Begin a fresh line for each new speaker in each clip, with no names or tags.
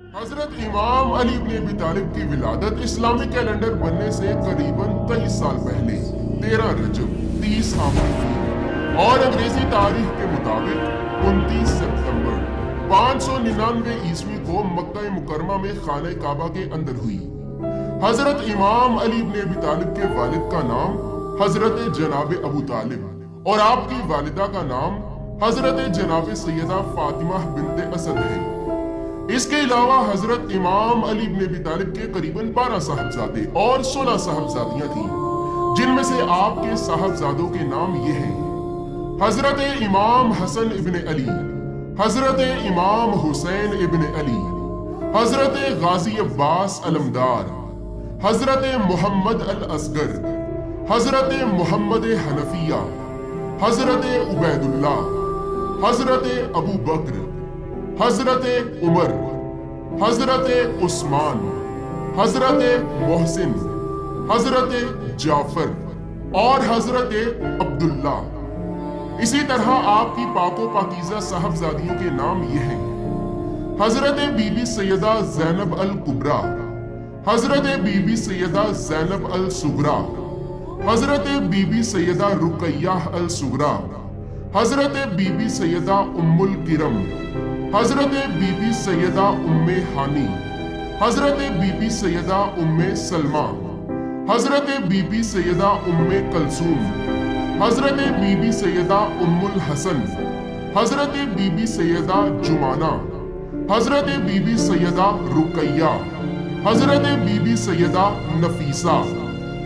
हजरत इमाम अली इब्न अबी तालिब की विलादत इस्लामी कैलेंडर बनने से करीबन 23 साल पहले 13 रजब 30 आमीन और अंग्रेजी तारीख के मुताबिक 29 सितंबर 599 ईस्वी को मक्का मुकरमा में खाने काबा के अंदर हुई। हजरत इमाम अली इब्न अबी तालिब के वालिद का नाम हजरत जनाब अबू तालिब और आपकी वालिदा का नाम हजरत जनाब सैयदा फातिमा बिनते असद है। इसके अलावा हजरत इमाम अली इब्न अबी तालिब के करीबन 12 साहबजादे और 16 साहबजादियां थीं, जिनमें से आपके साहबजादों के नाम ये हैं: हजरत इमाम हसन इब्न अली, हजरत इमाम हुसैन इब्न अली, हजरत गाजी अब्बास अलमदार, हजरत मोहम्मद अल असगर, हजरत मोहम्मद हनफिया, हजरत उबैदुल्ला, हजरत अबू बकर, हजरत उमर, हजरत उस्मान, हजरत मोहसिन, हजरत जाफर और हजरत अब्दुल्ला। इसी तरह आपकी पाको पाकीज़ा साहबजादियों के नाम ये हैं: हजरत बीबी सैयदा ज़ैनब अल कुबरा, हजरत बीबी सैयदा ज़ैनब अल सुगरा, हजरत बीबी सैयदा रुकैया अल सुगरा, हजरत बीबी सैयदा उम्मुल किरम, हजरत बीबी सैयदा उम्मे हानी, हजरत बीबी सैयदा उम्मे सलमा, हजरत बीबी सैयदा उम्मे कलसूम, हजरत बीबी सैयदा उम्मुल हसन, हजरत बीबी सैयदा जुमाना, हजरत बीबी सैयदा रुकैया, हजरत बीबी सैयदा नफीसा,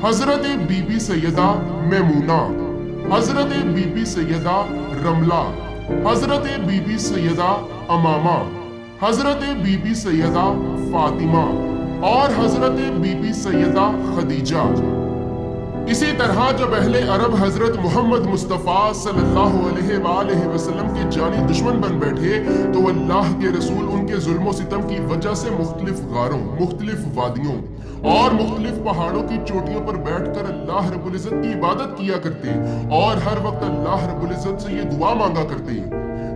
हजरत बीबी सैयदा मैमूना, हजरत बीबी सैयदा रमला, हजरत बीबी सैयदा अमामा, हजरत बीबी सैयदा फातिमा और हजरत बीबी सैयदा खदीजा। इसी तरह जब अहले अरब हजरत मोहम्मद मुस्तफ़ा सल्लल्लाहु अलैहि वसल्लम के जानी दुश्मन बन बैठे तो अल्लाह के रसूल उनके जुल्म और सितम की वजह से मुख्तलिफ गारों, मुख्तलिफ वादियों और मुख्तलिफ पहाड़ों की चोटियों पर बैठकर अल्लाह रब्बुल इज्जत की इबादत किया करते और हर वक्त अल्लाह रब्बुल इज्जत से ये दुआ मांगा करते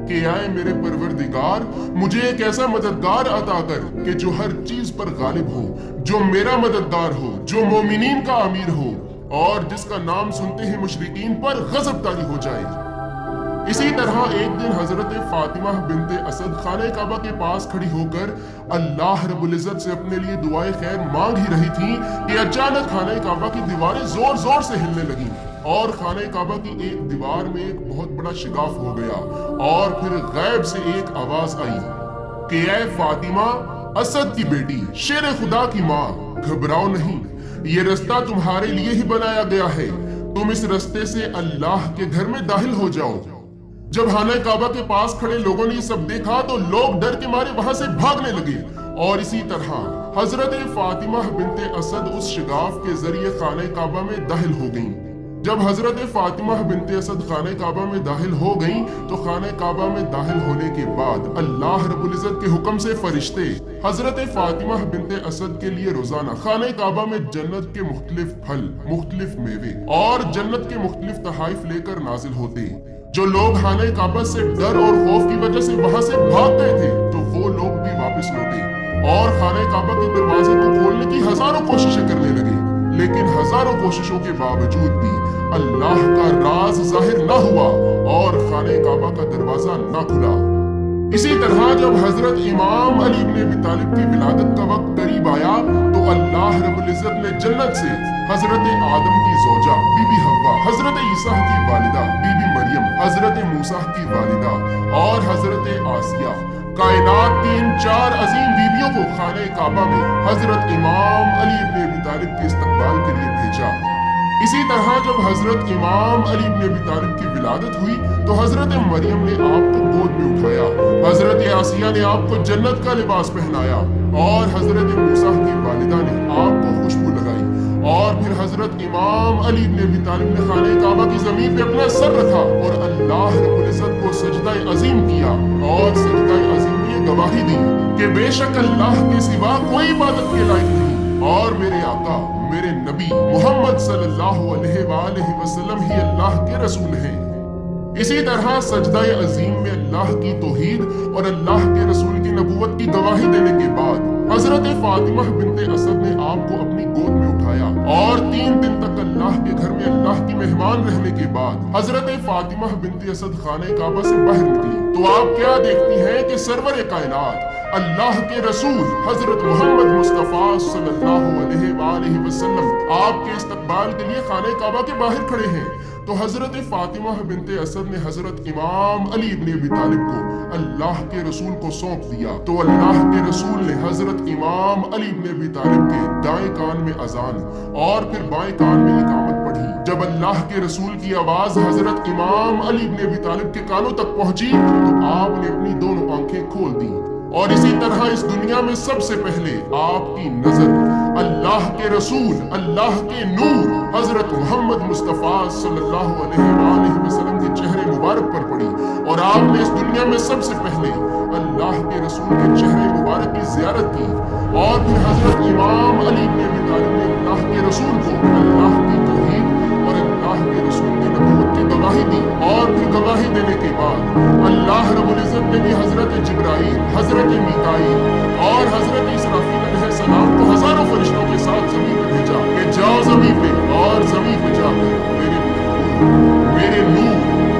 कि आए मेरे परवरदिगार, मुझे एक ऐसा मददगार अता कर कि जो हर चीज पर गालिब हो, जो मेरा मददगार हो, जो मोमिनीन का अमीर हो और जिसका नाम सुनते ही मुशरिकीन पर गजब तारी हो जाए। इसी तरह एक दिन हजरत फातिमा बिनते असद खाने काबा के पास खड़ी होकर अल्लाह रब्बुल इज्जत से अपने लिए दुआए खैर मांग ही रही थी कि अचानक खाने काबा की दीवारें जोर जोर से हिलने लगी और खाने काबा की एक दीवार में एक बहुत बड़ा शिगाफ हो गया और फिर गैब से एक आवाज आई कि ऐ फातिमा, असद की बेटी, शेर खुदा की माँ, घबराओ नहीं, ये रास्ता तुम्हारे लिए ही बनाया गया है। तुम इस रास्ते से अल्लाह के घर में दाखिल हो जाओ। जब खाने काबा के पास खड़े लोगों ने ये सब देखा तो लोग डर के मारे वहां से भागने लगे और इसी तरह हजरत फातिमा बिनते असद उस शिगाफ के जरिए खाने काबा में दाखिल हो गईं। जब हजरत फातिमा बिनते असद खाने काबा में दाखिल हो गईं तो खाने काबा में दाखिल होने के बाद अल्लाह रब्बुल इज्जत के हुक्म से फरिश्ते हजरत फातिमा बिनते असद के लिए रोजाना खाने काबा में जन्नत के मुख्तलिफ फल, मुख्तलिफ मेवे और जन्नत के मुख्तलिफ तहाइफ लेकर नाजिल होते। जो लोग खाने काबा से डर और खौफ की वजह से वहां से भाग गए थे तो वो लोग भी वापस लौटे और खाने काबा के दरवाजे को खोलने की हजारों कोशिशें करने लगे, लेकिन हजारों कोशिशों के बावजूद भी अल्लाह का राज जाहिर न हुआ और खाने काबा का दरवाजा न खुला। इसी तरह जब हजरत इमाम अली इब्न अबी तालिब की विलादत का वक्त करीब आया तो अल्लाह रब्बुल इज्जत ने जन्नत से हजरत आदम की जोजा बीबी हव्वा, हजरत ईसा की वालिदा बीबी मरियम, हजरत मूसा की वालिदा और हजरत आसिया, कायनात की इन 4 अजीम बीबियों को खाने काबा में हजरत इमाम अली इब्न अबी तालिब के इस्तकबाल के लिए भेजा। इसी तरह जब हजरत इमाम अली इब्न अबी तालिब की विलादत हुई तो हजरत मरियम ने आपको गोद में उठाया, हजरत आसिया ने आपको जन्नत का लिबास पहनाया और हजरत मूसा की वालिदा ने आपको खुशबू लगाई और फिर हजरत इमाम अली इब्न अबी तालिब ने खाने काबा की जमीन पे अपना सर रखा और अल्लाह रब्बुल इज्जत को सजदा अजीम किया और सजदा अजीम ने गवाही दी कि बेशक अल्लाह के सिवा कोई इबादत के लायक नहीं और मेरे आका, मेरे नबी मोहम्मद सल्लल्लाहु अलैहि वसल्लम ही अल्लाह के रसूल हैं। इसी तरह सजदा अजीम में अल्लाह की तौहीद और अल्लाह के रसूल की नबूवत की गवाही देने के बाद हजरत फातिमा बिनते असद ने आपको अपनी गोद में उठाया और 3 दिन तक अल्लाह के घर में अल्लाह की मेहमान रहने के बाद हजरत फातिमा बिनते असद खाने काबा से बाहर निकली तो आप क्या देखती हैं कि सरवर कायनात अल्लाह के रसूल हजरत मोहम्मद मुस्तफा सल्लल्लाहु अलैहि वसल्लम आपके इस्तकबाल के लिए खाने काबा के बाहर खड़े हैं। तो हजरत फातिमा बिनते असद ने हजरत इमाम अली इब्न अबी तालिब को अल्लाह के रसूल को सौंप दिया। तो अल्लाह के रसूल ने हजरत इमाम अली इब्न अबी तालिब के दाएं कान में अजान और फिर बाएं कान में इकामत पढ़ी। जब अल्लाह के रसूल की आवाज हजरत इमाम अली इब्न अबी तालिब के कानों तक पहुंची तो आपने अपनी दोनों आंखें खोल दी और इसी तरह इस दुनिया में सबसे पहले आपकी नजर अल्लाह के रसूल अल्लाह के नूर हजरत मोहम्मद मुस्तफा सल्लल्लाहु अलैहि वसल्लम के चेहरे मुबारक पर पड़ी और आपने इस दुनिया में सबसे पहले अल्लाह के रसूल के चेहरे मुबारक की जियारत की और फिर हजरत इमाम अली इब्न अबी तालिब ने अल्लाह के रसूल को अल्लाह की तौहीद और अल्लाह के रसूल की नबूवत की गवाही दी और फिर गवाही देने के बाद अल्लाह रब्बुल इज्जत ने भी हजरत जिब्राईल हजरत मीकाईल और हजरत इसराफील अलैहिस्सलाम को हजारों फरिश्तों के साथ जमीन पे भेजा कि जाओ जमीन पे और जमीन पे जाकर मेरे नूर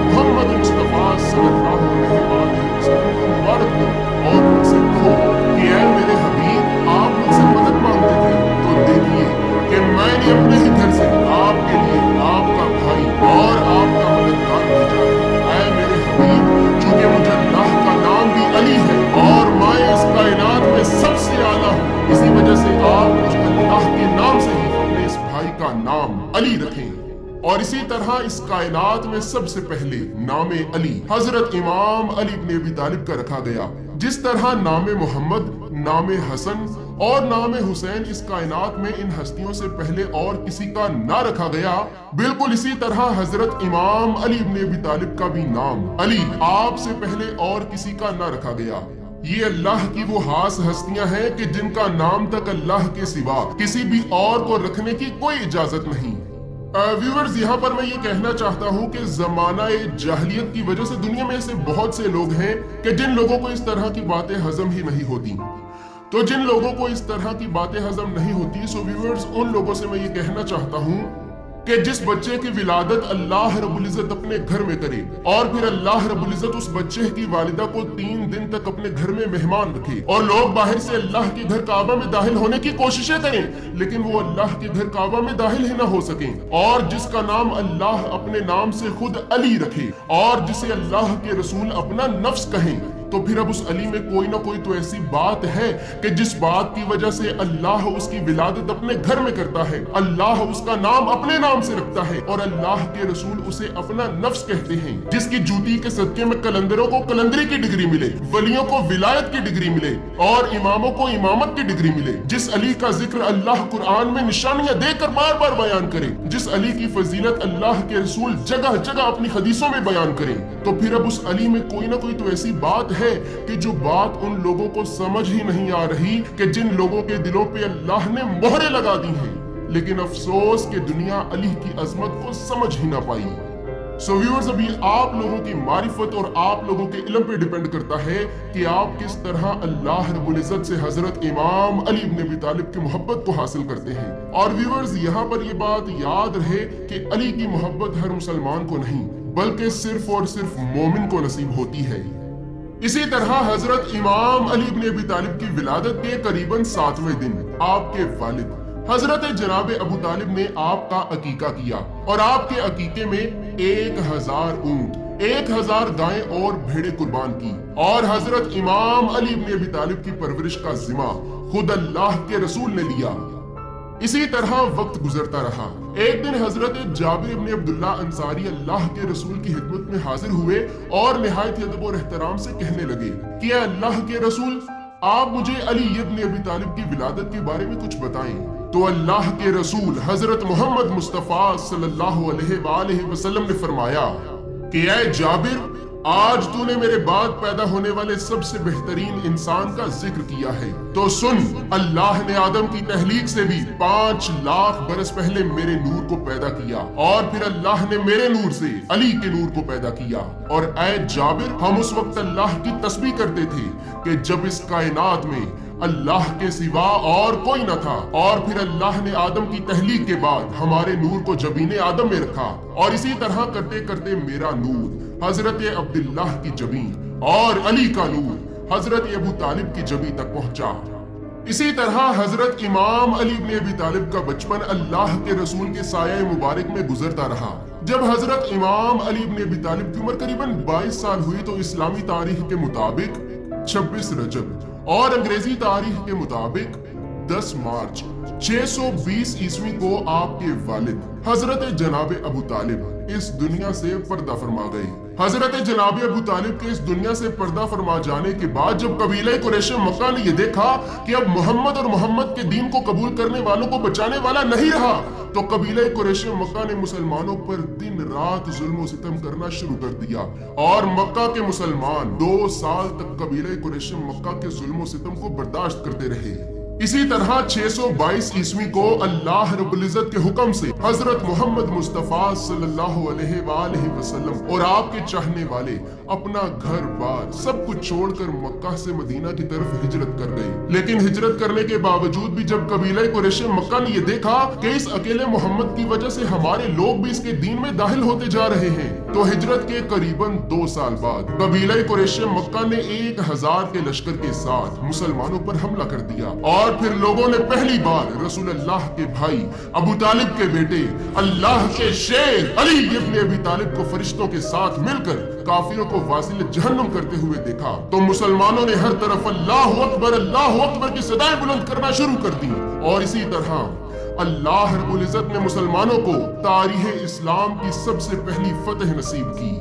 मोहम्मद मुस्तफा सल्लल्लाहु अलैहि वसल्लम को मुबारक दो और उनसे कहो कि ऐ मेरे हबीब आप मुझसे मदद मांगते थे तो देखिए कि मैंने अपने ही घर से आपके लिए आपका भाई और आपका मददगार भेजा है। ऐ मेरे हबीब चूंकि मुझे अल्लाह का नाम भी अली है और मैं इस कायनात में सबसे आला हूँ इसी वजह से आप मुझे अल्लाह के नाम से ही अपने इस भाई का नाम अली रखें। और इसी तरह इस कायनात में सबसे पहले नामे अली हजरत इमाम अली इब्न अबी तालिब का रखा गया। जिस तरह नामे मोहम्मद नामे हसन और नामे हुसैन इस कायनात में इन हस्तियों से पहले और किसी का ना रखा गया बिल्कुल इसी तरह हजरत इमाम अली इब्न अबी तालिब का भी नाम अली आपसे पहले और किसी का ना रखा गया। ये अल्लाह की वो खास हस्तियां हैं कि जिनका नाम तक अल्लाह के सिवा किसी भी और को रखने की कोई इजाजत नहीं। व्यूअर्स यहाँ पर मैं ये कहना चाहता हूँ कि जमाना जाहिलियत की वजह से दुनिया में ऐसे बहुत से लोग हैं कि जिन लोगों को इस तरह की बातें हजम ही नहीं होती। तो जिन लोगों को इस तरह की बातें हजम नहीं होती सो व्यूअर्स उन लोगों से मैं ये कहना चाहता हूँ कि जिस बच्चे की विलादत अल्लाह रब्बुल इज्जत अपने घर में करे और फिर अल्लाह रब्बुल इज्जत उस बच्चे की वालिदा को 3 दिन तक अपने घर में मेहमान रखे और लोग बाहर से अल्लाह के घर काबा में दाखिल होने की कोशिशें करें लेकिन वो अल्लाह के घर काबा में दाखिल ही ना हो सके और जिसका नाम अल्लाह अपने नाम से खुद अली रखे और जिसे अल्लाह के रसूल अपना नफ्स कहें तो फिर अब उस अली में कोई ना कोई तो ऐसी बात है कि जिस बात की वजह से अल्लाह उसकी विलादत अपने घर में करता है, अल्लाह उसका नाम अपने नाम से रखता है और अल्लाह के रसूल उसे अपना नफ्स कहते हैं। जिसकी जूती के सदके में कलंदरों को कलंदरी की डिग्री मिले, वलियों को विलायत की डिग्री मिले और इमामों को इमामत की डिग्री मिले। जिस अली का जिक्र अल्लाह कुरान में निशानियां देकर बार बार बयान करे, जिस अली की फजीलत अल्लाह के रसूल जगह जगह अपनी हदीसों में बयान करें, तो फिर अब उस अली में कोई ना कोई तो ऐसी बात है कि जो बात उन लोगों को समझ ही नहीं आ रही कि जिन लोगों के दिलों पे अल्लाह ने मोहरें लगा दी हैं। लेकिन अफसोस कि दुनिया अली की अजमत को समझ ही ना पाई। सो व्यूअर्स, अभी आप लोगों की मारिफत और आप लोगों के इल्म पे डिपेंड करता है कि आप किस तरह अल्लाह रब्बुल इज्जत से हजरत इमाम अली इब्न अबी तालिब की मोहब्बत को हासिल करते हैं। और व्यूअर्स, यहाँ पर ये बात याद रहे कि अली की मोहब्बत हर मुसलमान को नहीं बल्कि सिर्फ और सिर्फ मोमिन को नसीब होती है। इसी तरह हजरत इमाम अली इब्न अबी तालिब की विलादत के करीबन 7वें दिन आपके वालिद हजरत जनाब अबू तालिब ने आपका अकीका किया और आपके अकीके में 1000 ऊंट 1000 गायें और भेड़ें कुर्बान की और हजरत इमाम अली इब्न अबी तालिब की परवरिश का जिम्मा खुद अल्लाह के रसूल ने लिया। इसी तरह वक्त गुजरता रहा। एक दिन हजरत जाबिर इब्न अब्दुल्ला अंसारी अल्लाह के रसूल की खिदमत में हाजिर हुए और निहायत अदब और एहतराम से कहने लगे कि अल्लाह के रसूल, आप मुझे अली इब्न अबी तालिब की विलादत के बारे में कुछ बताएं। तो अल्लाह के रसूल हजरत मोहम्मद मुस्तफा सल्लल्लाहु अलैहि वसल्लम ने फरमाया कि ऐ जाबिर, आज तूने मेरे बाद पैदा होने वाले सबसे बेहतरीन इंसान का जिक्र किया है, तो सुन, अल्लाह ने आदम की तहलीक से भी 5 लाख बरस पहले मेरे नूर को पैदा किया, और फिर अल्लाह ने मेरे नूर से अली के नूर को पैदा किया। और ऐ जाबिर, हम उस वक्त अल्लाह की तस्बीह करते थे कि जब इस कायनात में अल्लाह के सिवा और कोई न था, और फिर अल्लाह ने आदम की तहलीक के बाद हमारे नूर को जबीने आदम में रखा, और इसी तरह करते करते मेरा नूर हजरत अब्दुल्लाह की जबीन और अली का नूर हजरत अबू तालिब की जबी तक पहुंचा। इसी तरह हजरत इमाम अली इब्न अबी तालिब का बचपन अल्लाह के रसूल के साया मुबारक में गुजरता रहा। जब हजरत इमाम अली इब्न अबी तालिब की उम्र करीबन 22 साल हुई तो इस्लामी तारीख के मुताबिक 26 रजब और अंग्रेजी तारीख के मुताबिक 10 मार्च 620 ईस्वी को आपके वालिद हजरत जनाब अबू तालिब इस दुनिया से पर्दा फरमा गए। हजरत जनाब अबू तालिब के इस दुनिया से पर्दा फरमा जाने के बाद जब कबीले कुरैश मक्का ने ये देखा कि अब मोहम्मद और मोहम्मद के दीन को कबूल करने वालों को बचाने वाला नहीं रहा, तो कबीले कुरैश मक्का ने मुसलमानों पर दिन रात जुल्म और सितम करना शुरू कर दिया, और मक्का के मुसलमान 2 साल तक कबीले कुरैश मक्का के जुल्म और सितम को बर्दाश्त करते रहे। इसी तरह 622 ईस्वी को अल्लाह रब्बुल इज्जत के हुक्म से हजरत मोहम्मद मुस्तफा सल्लल्लाहु अलैहि वसल्लम और आपके चाहने वाले अपना घर बार सब कुछ छोड़कर मक्का से मदीना की तरफ हिजरत कर गए। लेकिन हिजरत करने के बावजूद भी जब कबीले कुरैश मक्का ने ये देखा कि इस अकेले मोहम्मद की वजह से हमारे लोग भी इसके दीन में दाखिल होते जा रहे हैं, तो हिजरत के करीबन 2 साल बाद कबीले कुरैश मक्का ने 1000 के लश्कर के साथ मुसलमानों पर हमला कर दिया, और फिर लोगों ने पहली बार रसूल अल्लाह के भाई अबू तालिब के बेटे अल्लाह के शेर अली इब्न अबी तालिब को फरिश्तों के साथ मिलकर काफिरों को वासिल जहन्नुम करते हुए देखा। तो मुसलमानों ने हर तरफ अल्लाहु अकबर की सदाएं बुलंद करना शुरू कर दी, और इसी तरह अल्लाह रब्बुल इज्जत ने मुसलमानों को तारीख इस्लाम की सबसे पहली फतह नसीब की।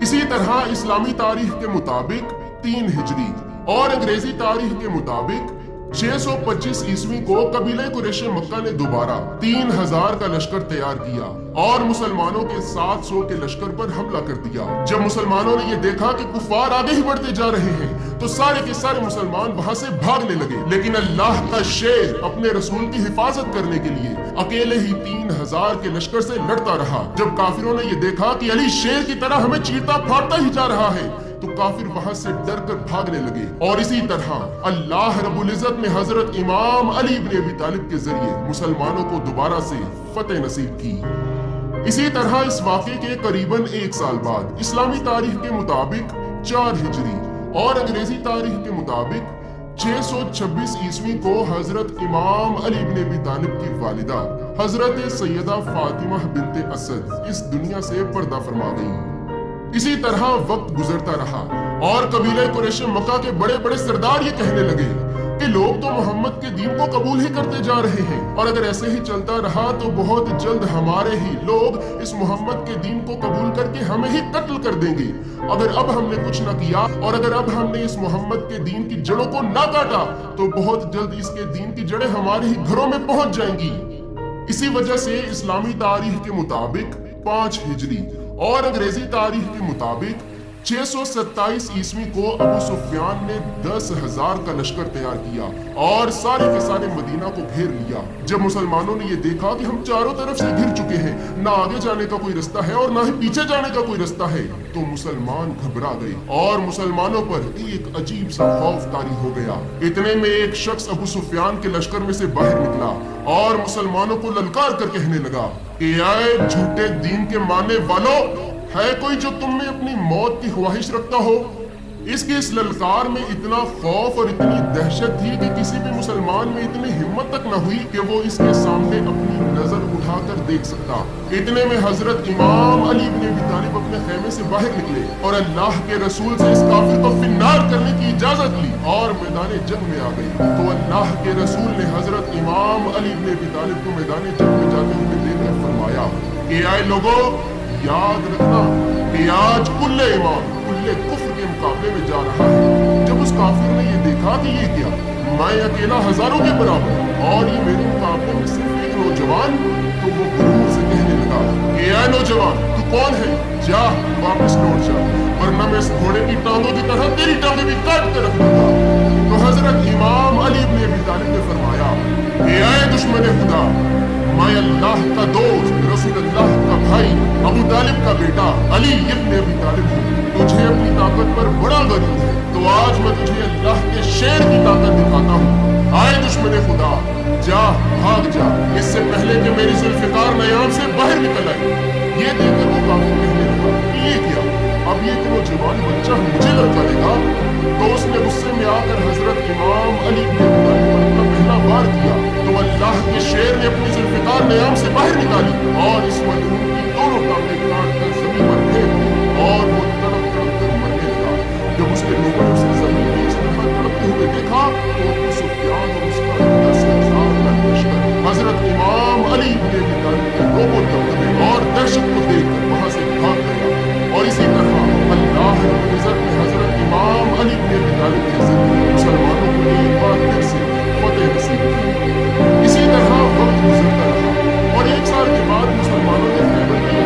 इसी तरह इस्लामी तारीख के मुताबिक 3 हिजरी और अंग्रेजी तारीख के मुताबिक 625 ईस्वी को कबीले कुरैश मक्का ने दोबारा 3000 का लश्कर तैयार किया और मुसलमानों के 700 के लश्कर पर हमला कर दिया। जब मुसलमानों ने ये देखा कि कुफार आगे ही बढ़ते जा रहे हैं, तो सारे के सारे मुसलमान वहां से भागने लगे। लेकिन अल्लाह का शेर अपने रसूल की हिफाजत करने के लिए अकेले ही 3000 के लश्कर से लड़ता रहा। जब काफिरों ने ये देखा कि अली शेर की तरह हमें चीरता फाड़ता ही जा रहा है, तो काफिर वहां से डर कर भागने लगे। और इसी तरह अल्लाह रब्बुल इज्जत ने हजरत इमाम अली इब्न अबी तालिब के जरिए मुसलमानों को दोबारा से फतेह नसीब की। इसी तरह इस वाक़े के करीबन 1 साल बाद इस्लामी तारीख के मुताबिक 4 हिजरी और अंग्रेजी तारीख के मुताबिक 626 ईस्वी को हजरत इमाम अली इब्न अबी तालिब की वालिदा हजरत सैयदा फातिमा बिनते असद इस दुनिया से पर्दा फरमा गई। इसी तरह वक्त गुजरता रहा और कबीले कुरैश मक्का के बड़े बड़े सरदार ये कहने लगे कि लोग तो मोहम्मद के दीन को कबूल ही करते जा रहे हैं, और अगर ऐसे ही चलता रहा तो बहुत जल्द हमारे ही लोग इस मोहम्मद के दीन को कबूल करके हमें ही कत्ल कर देंगे। अगर अब हमने कुछ न किया और अगर अब हमने इस मोहम्मद के दीन की जड़ों को ना काटा तो बहुत जल्द इसके दीन की जड़ें हमारे ही घरों में पहुंच जाएंगी। इसी वजह से इस्लामी तारीख के मुताबिक 5 हिजरी और अंग्रेजी तारीख के मुताबिक 627 ईस्वी को अबू सुफियान ने 10,000 का लश्कर तैयार किया और सारे के सारे मदीना को घेर लिया। जब मुसलमानों ने ये देखा कि हम चारों तरफ से घिर चुके हैं, ना आगे जाने का कोई रास्ता है और ना ही पीछे जाने का कोई रास्ता है, तो मुसलमान घबरा गए और मुसलमानों पर एक अजीब सा खौफ तारी हो गया। इतने में एक शख्स अबू सुफियान के लश्कर में से बाहर निकला और मुसलमानों को ललकार कर कहने लगा कि आए झूठे दीन के मानने वालों, है कोई जो तुम में अपनी मौत की ख्वाहिश रखता हो? इसके इस ललकार में इतना खौफ और इतनी दहशत थी कि किसी भी मुसलमान में इतनी हिम्मत तक न हुई कि वो इसके सामने अपनी नजर उठाकर देख सकता। इतने में हजरत इमाम अली इब्न अबी तालिब अपने खेमे से बाहर निकले और अल्लाह के रसूल से इस काफिर को फिन्नार करने की इजाजत ली और मैदान जंग में आ गई। तो अल्लाह के रसूल ने हजरत इमाम अली इब्न अबी तालिब को मैदान जंग में जाते हुए देखकर फरमाया कि आए लोगों, याद रखना कि आज कुल्ले ईमान कुल्ले कुफ्र के मुकाबले में जा रहा है। जब उस काफिर ने ये देखा कि ये क्या, मैं अकेला हजारों के बराबर और ये मेरे मुकाबले में सिर्फ एक नौजवान, तो वो गुरूर से कहने लगा कि ऐ नौजवान, तू कौन है? जा वापस लौट जा, वरना मैं इस घोड़े की टांगों की तरह तेरी टांगें भी काट कर रख दूंगा। तो हजरत इमाम अली इब्न अबी तालिब ने फरमाया, ए आए दुश्मन खुदा, मैं अल्लाह का दोस्त, रसूलुल्लाह का भाई, अबू तालिब का बेटा अली इब्न अबी तालिब हूँ। तुझे अपनी ताकत पर बड़ा गर्व है, तो आज मैं तुझे अल्लाह के शेर की ताकत दिखाता हूँ। आए दुश्मन खुदा, जा भाग जा, इससे पहले कि मेरी जुल्फिकार नयाम से बाहर निकल आए। ये देखकर वो काफी कहने लगा, ये क्या, अब ये तो जवान बच्चा मुझे लड़का देगा। तो उसने गुस्से में आकर हजरत इमाम अली इब्न अबी तालिब पर अपना पहला वार किया। तो अल्लाह के शेर ने अपनी जुल्फिकार नयाम से बाहर निकाली और इस मजलूम की दोनों टांगें काट कर जमीन पर फेंक दी और वो तड़प तड़प कर मरने लगा। जब उसके लोगों ने उसे जमीन पर इस तरह तड़पते हुए देखा तो अबू सुफियान और उसका 10,000 का लश्कर हजरत इमाम अली इब्न अबी तालिब के रोबो दबदबे और दहशत को देखकर वहां से भाग गया। और इसी तरह अल्लाह रब्बुल इज्जत ने हजरत इमाम अली इब्न अबी तालिब के जरिए मुसलमानों को एक बार फिर से फतेह नसीब की। इसी तरह वक्त गुजरता रहा और 1 साल के बाद मुसलमानों ने खैबर की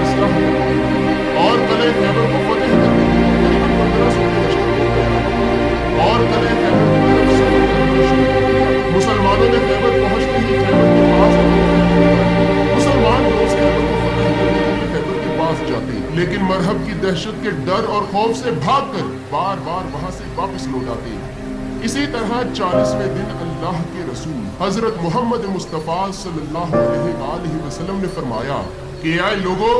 इस्लाह और कले खैबर को फतेह करने के लिए करीबन 1500 के लश्कर को तैयार और कले खैबर की तरफ सफर करना शुरू कर दिया। मुसलमानों ने खैबर पहुंचते ही खैबर के पास मुसलमान रोज खैबर को फतेह करने के लिए खैबर के पास जाते, लेकिन मरहब की दहशत के डर और खौफ से भागकर बार बार वहां से वापस लौट आते। इसी तरह 40वें दिन अल्लाह के रसूल हजरत मोहम्मद मुस्तफ़ा सल्लल्लाहु अलैहि वसल्लम ने फरमाया कि आए लोगों,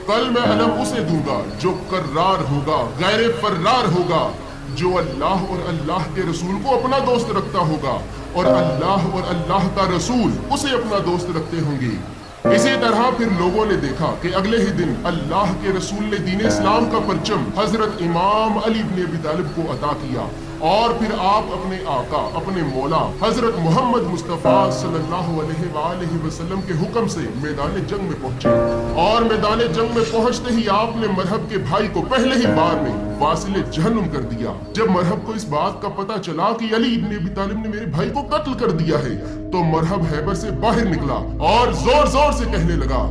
कल मैं अलम उसे दूंगा जो कर्रार होगा, गैर फर्रार होगा, जो अल्लाह और अल्लाह के रसूल को अपना दोस्त रखता होगा और अल्लाह और अल्लाह का रसूल उसे अपना दोस्त रखते होंगे। इसी तरह फिर लोगों ने देखा कि अगले ही दिन अल्लाह के रसूल ने दीन इस्लाम का परचम हजरत इमाम अली इब्न अबी तालिब को अता किया और फिर आप अपने आका, अपने मौला हजरत मोहम्मद मुस्तफ़ा सल्लल्लाहु अलैहि वसल्लम के हुक्म से मैदान जंग में पहुंचे। और मैदान जंग में पहुंचते ही आपने मरहब के भाई को पहले ही बार में वासिले जहन्नुम कर दिया। जब मरहब को इस बात का पता चला कि अली इब्न अबी तालिब ने मेरे भाई को कत्ल कर दिया है, तो मरहब हैबर से बाहर निकला और जोर जोर से कहने लगा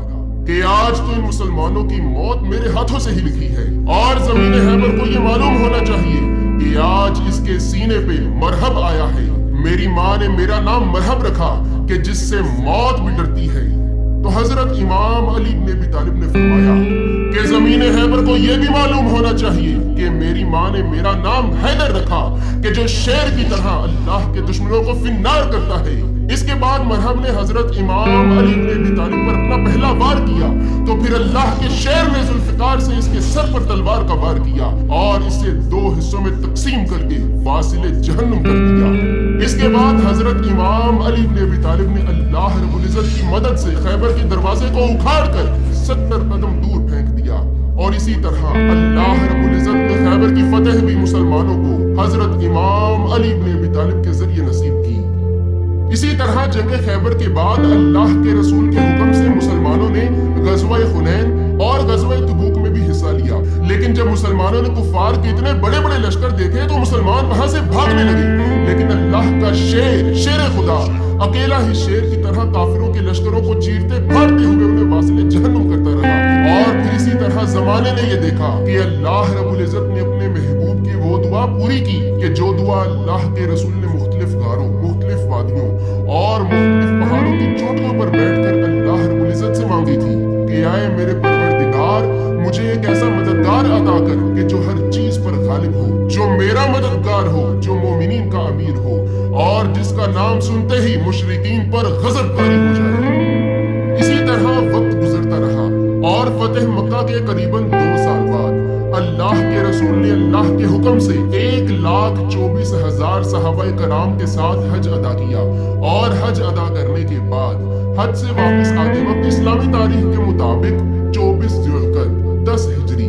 कि आज तो इन मुसलमानों की मौत मेरे हाथों से ही लिखी है और जमीन हैबर को ये मालूम होना चाहिए कि आज इसके सीने पे मरहब आया है। मेरी माँ ने मेरा नाम मरहब रखा कि जिससे मौत भी डरती है। तो हजरत इमाम अली इब्न अबी तालिब ने फरमाया कि जमीन हैबर को यह भी मालूम होना चाहिए कि मेरी माँ ने मेरा नाम हैदर रखा कि जो शेर की तरह अल्लाह के दुश्मनों को फिन्नार करता है। इसके बाद मरहब ने हजरत इमाम अली इब्न अबी तालिब पर अपना पहला वार किया, तो फिर अल्लाह के शेर ने जुल्फिकार से इसके सर पर तलवार का वार किया और इसे 2 हिस्सों में तकसीम करके वासिले जहन्नुम कर दिया। इसके बाद हजरत इमाम अली इब्न अबी तालिब ने अल्लाह रब्बुल इज्जत की मदद से खैबर के दरवाजे को उखाड़कर 70 कदम दूर फेंक दिया। और इसी तरह अल्लाह रब्बुल इज्जत ने खैबर की फतेह भी मुसलमानों को हजरत इमाम अली इब्न अबी तालिब के जरिए नसीब की। इसी तरह जंग खैबर के बाद अल्लाह के रसूल के हुक्म से मुसलमानों ने गज़वा हुनैन और गज़वा तबूक में भी हिस्सा लिया। लेकिन जब मुसलमानों ने कुफार के इतने बड़े बड़े लश्कर देखे तो मुसलमान वहां से भागने लगे। लेकिन अल्लाह का शेर, शेर खुदा अकेला ही शेर की तरह काफिरों के लश्करों को चीरते फाड़ते हुए उन्हें वासिले जहन्नुम करता रहा। और फिर इसी तरह जमाने ने यह देखा कि अल्लाह रब्बुल इज्जत ने अपने महबूब की वो दुआ पूरी की कि जो दुआ अल्लाह के रसूल ने मुख्तलिफ गारों, मुख्तलिफ वादियों और मुख्तलिफ पहाड़ों की चोटियों पर बैठकर अल्लाह रब्बुल इज्जत से मांगी थी कि आए मेरे परवरदिगार, मुझे एक ऐसा मददगार अता कर कि जो हर चीज पर गालिब हो, जो मेरा मददगार हो, जो मोमिनीन का अमीर हो और जिसका नाम सुनते ही मुशरिकीन पर गजबकारी हो जाए। इसी तरह वक्त गुजरता रहा और फतेह मक्का के करीबन 2 साल बाद अल्लाह के रसूल ने अल्लाह के हुक्म से 1,24,000 सहाबाए कराम के साथ हज अदा किया। और हज अदा करने के बाद हज से वापस आते वक्त इस्लामी तारीख के मुताबिक 24 ज़ुल्क़अदा 10 हिजरी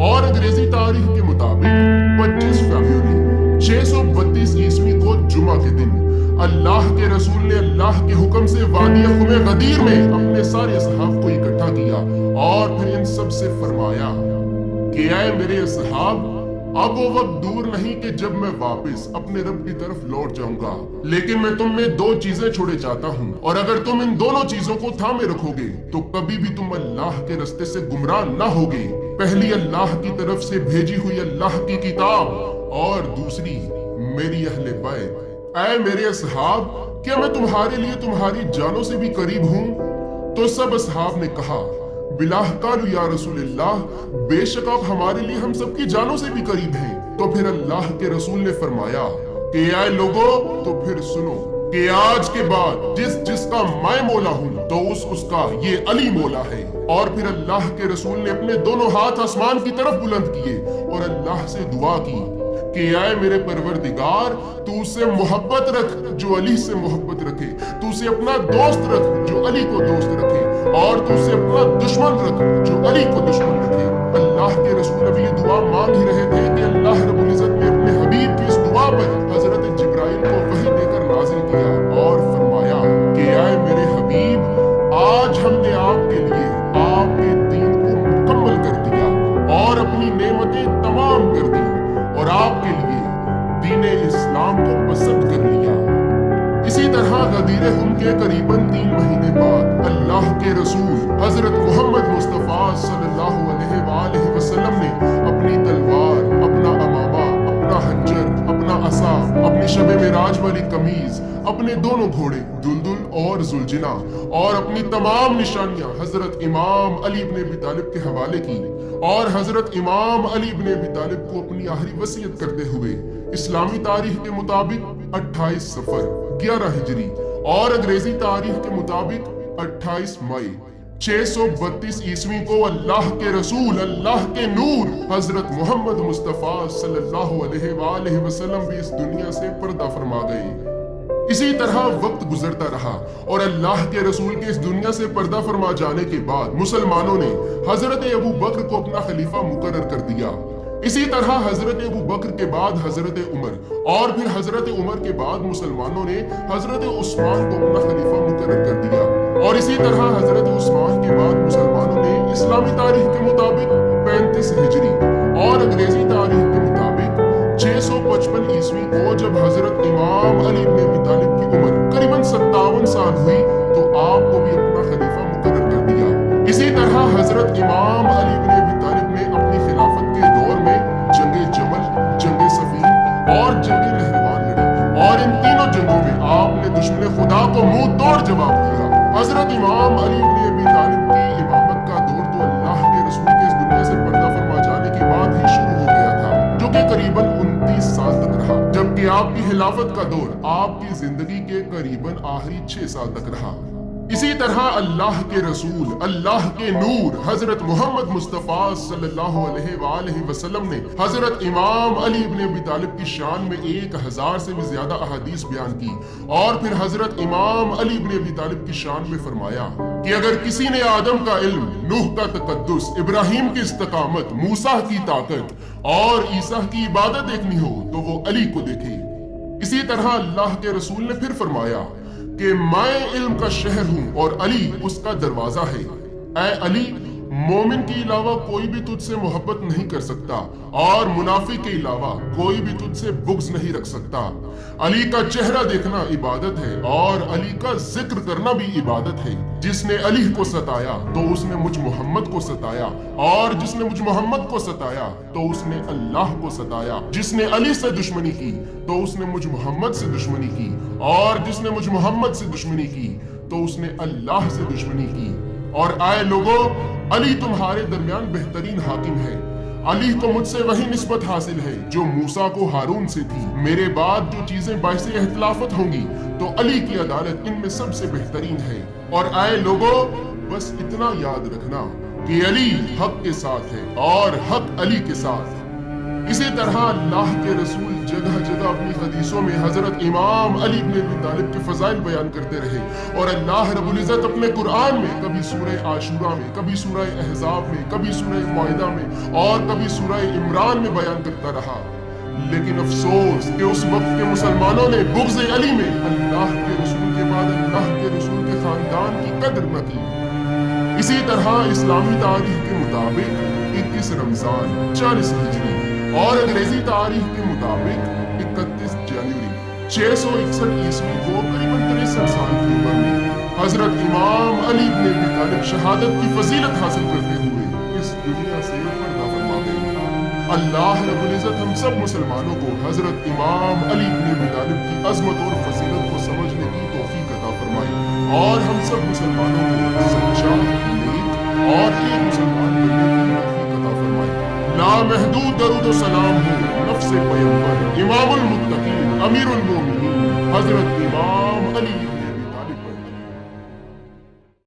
और अंग्रेजी तारीख के मुताबिक 25 फरवरी 632 ईस्वी को जुमा के दिन अल्लाह के रसूल ने अल्लाह के हुक्म से वादी खुमे गदीर में अपने सारे असहाब को इकट्ठा किया और फिर इन सब से फरमाया कि आए मेरे असहाब, अब वो वक्त दूर नहीं कि जब मैं वापस अपने रब की तरफ लौट जाऊंगा, लेकिन मैं तुम में 2 चीजें छोड़े जाता हूँ और अगर तुम इन दोनों चीजों को थामे रखोगे तो कभी भी तुम अल्लाह के रास्ते से गुमराह ना होगे। पहली अल्लाह की तरफ से भेजी हुई अल्लाह की किताब और दूसरी मेरी अहले बैत। ऐ मेरे असहाब, क्या मैं तुम्हारे लिए तुम्हारी जानों से भी करीब हूँ? तो सब असहाब ने कहा, बिलाह कालू या रसूलल्लाह, बेशक आप हमारे लिए हम सबकी जानों से भी करीब हैं। तो फिर अल्लाह के रसूल ने फरमाया कि ऐ लोगों, तो फिर सुनो कि आज के बाद जिसका मैं मौला हूँ तो उसका ये अली मौला है। और फिर अल्लाह के रसूल ने अपने दोनों हाथ आसमान की तरफ बुलंद किए और अल्लाह से दुआ की कि ऐ मेरे परवरदिगार, तू उससे मोहब्बत रख जो अली से मोहब्बत रखे, तू उसे अपना दोस्त रख जो अली को दोस्त रखे, और तू उसे अपना दुश्मन रख जो अली को दुश्मन रखे। अल्लाह के रसूल अभी ये दुआ मांग ही रहे थे कि अल्लाह रब्बुल इज्जत ने अपने हबीब की इस दुआ पर हजरत जिब्राइल को वही देकर नाजिल किया और फरमाया कि ऐ मेरे हबीब, आज हमने आपके लिए आपके दीन को मुकम्मल कर दिया और अपनी नेमतें तमाम कर दी और आपके लिए दीन इस्लाम को पसंद कर लिया। इसी तरह गदीर हुम के करीबन 3 महीने बाद अल्लाह के रसूल हजरत मोहम्मद मुस्तफ़ा सल्लल्लाहु अलैहि वसल्लम ने अपनी तलवार, अपना अमामा, अपना हंजर, अपना असा, अपनी शबे मेराज वाली कमीज, अपने दोनों घोड़े दुलदुल और जुलजिना और अपनी तमाम निशानियां हजरत इमाम अली इब्न अबी तालिब के हवाले की और हजरत इमाम अली इब्न अबी तालिब को अपनी आखिरी वसीयत करते हुए इस्लामी तारीख के मुताबिक 28 सफर 11 हिजरी और अंग्रेजी तारीख के मुताबिक 28 मई 632 ईस्वी को अल्लाह के रसूल, अल्लाह के नूर हजरत मोहम्मद मुस्तफ़ा सल्लल्लाहु अलैहि वसल्लम भी इस दुनिया से पर्दा फरमा गए। इसी तरह वक्त गुजरता रहा और अल्लाह के रसूल के इस दुनिया से पर्दा फरमा जाने के बाद मुसलमानों ने हजरत अबू बकर को अपना खलीफा मुकर्रर कर दिया। इसी तरह हजरत अबू बकर के बाद हजरत उमर और फिर हजरत उमर के बाद मुसलमानों ने हजरत उस्मान को अपना खलीफा मुकर्रर कर दिया और इसी तरह हजरत उस्मान के बाद मुसलमानों ने इस्लामी तारीख के मुताबिक 35 हिजरी और अंग्रेजी तारीख के मुताबिक 655 ईस्वी को जब हजरत इमाम अली इब्न अबी तालिब की उम्र करीबन 57 साल हुई तो आपको भी अपना खलीफा मुकर्रर कर दिया। इसी तरह हजरत इमाम अली इब्न अबी तालिब ने अपनी खिलाफत के दौर में जंगे जमल, जंगे सफीन और जंगे नहरवान लड़ी और इन तीनों जंगों में आपने दुश्मन खुदा को मुंह तोड़ जवाब दिया। हजरत इमाम अली इब्न अबी तालिब की इमामत का दौर तो अल्लाह के रसूल के इस दुनिया से पर्दा फरमा जाने के बाद ही शुरू हो गया था, जो कि करीबन 29 साल तक रहा, जबकि आपकी खिलाफत का दौर आपकी जिंदगी के करीबन आखिरी 6 साल तक रहा। इसी तरह अल्लाह के रसूल, अल्लाह के नूर हजरत मोहम्मद मुस्तफ़ा सल्लल्लाहु अलैहि वसल्लम ने हजरत इमाम अली इब्न अबी तालिब की शान में 1000 से भी ज्यादा अहादीस बयान की और फिर हजरत इमाम अली इब्न अबी तालिब की शान में फरमाया कि अगर किसी ने आदम का इल्म, नूह का तकद्दुस, इब्राहिम की इस्तकामत, मूसा की ताकत और ईसा की इबादत देखनी हो तो वो अली को देखे। इसी तरह अल्लाह के रसूल ने फिर फरमाया कि मैं इल्म का शहर हूं और अली उसका दरवाजा है। ऐ अली, मोमिन के अलावा कोई भी तुझसे मोहब्बत नहीं कर सकता और मुनाफिक के अलावा कोई भी तुझसे बुग़्ज़ नहीं रख सकता। अली का चेहरा देखना इबादत है और अली का जिक्र करना भी इबादत है। जिसने अली को सताया तो उसने मुझ मोहम्मद को सताया और जिसने मुझ मोहम्मद को सताया तो उसने अल्लाह को सताया। जिसने अली से दुश्मनी की तो उसने मुझ मोहम्मद से दुश्मनी की और जिसने मुझ मोहम्मद से दुश्मनी की तो उसने अल्लाह से दुश्मनी की। और आए लोगों, अली तुम्हारे दरमियान बेहतरीन हाकिम है। अली को मुझसे वही निस्बत हासिल है जो मूसा को हारून से थी। मेरे बाद जो चीजें बाइसे इख्तिलाफत होंगी तो अली की अदालत इनमें सबसे बेहतरीन है। और आए लोगों, बस इतना याद रखना कि अली हक के साथ है और हक अली के साथ। इसी तरह अल्लाह के रसूल जगह जगह अपनी हदीसों में हजरत इमाम अली इब्न अबी तालिब के फजाइल बयान करते रहे और अल्लाह रब्बुल इज्जत अपने कुरान में कभी सूरह आशूरा में, कभी सूरह अहज़ाब में, कभी सूरह माइदा में और कभी सूरह इमरान में बयान करता रहा। लेकिन अफसोस कि उस वक्त के मुसलमानों ने बुग़्ज़ अली में अल्लाह के रसूल के बाद अल्लाह के रसूल के खानदान की कदर न की। इसी तरह इस्लामी तारीख के मुताबिक 21 रमजान 40 हिजरी और अंग्रेजी तारीख के मुताबिक 31 जनवरी 661 ईस्वी को करीबन 63 साल की उम्र में हजरत इमाम अली इब्न अबी तालिब शहादत की फजीलत हासिल करते हुए इस दुनिया से पर्दा फरमा गए। अल्लाह रब्बुल इज़्ज़त हम सब मुसलमानों को हजरत इमाम अली इब्न अबी तालिब की अजमत और फजीलत को समझने की तौफीक अता फरमाए और हम सब मुसलमानों को सच्चा, नेक और एक मुसलमान बनने की तौफीक अता फरमाए। लामहदूद दरूद व सलाम हो नफ्स पैगंबर इमामुल मुत्तकीन अमीरुल मोमिनीन हजरत इमाम अली